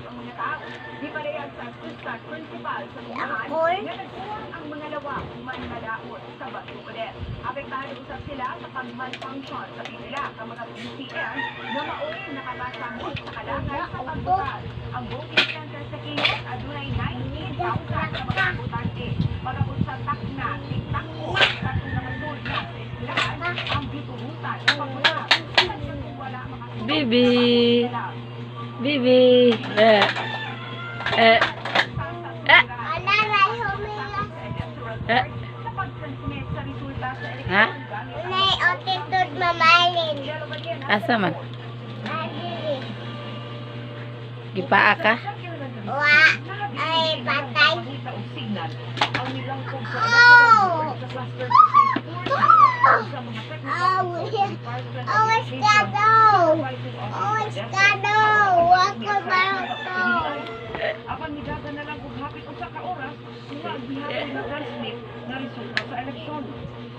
ang mga tao. Di pa rin sa assistant principal sa tumahan na nagkuhan ang mga lawak manlalaot sa Batucodet. Apektado usap sila sa pag-malfunction sa pinila ng mga BCM na mauli nakapasamot sa kalakay sa pagbukas. Ang voting center sa Kiyot, adunay 19,000 na mga botante. Pagkabot sa takna, tiktakbo, at kung nakasunod na sa islahan, ang bitubutan ng pagbukas. Bibi. Bibi. Ha? Nay, otitod mamalin. Asa man? Gipaa ka? Wa, ay patay. Oh! Oh, escado! Oh, escado! Ako ba ito? Apan nidagan na lang kung hapit o sa kaoras, nga gihapon na transmit na resulta sa eleksyon.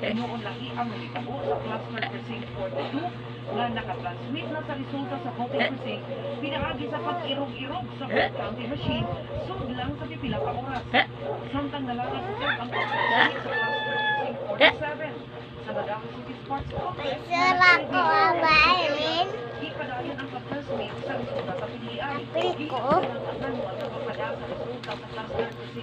Noon lagi ang nalitabo sa cluster precinct 42 nga nakatransmit na sa resulta sa voting precinct, pinahagi sa pag-irog-irog sa vote counting machine, sud lang sa pipila ka oras. Samtang nalagas ang pag-transmit sa cluster precinct 47 sa Madama City Sports Complex. Sura ko mamalin. Ipadayon ang pag-transmit sa resulta sa pilihan. Apil ko. Ang manual na mapadasa sa resulta sa cluster precinct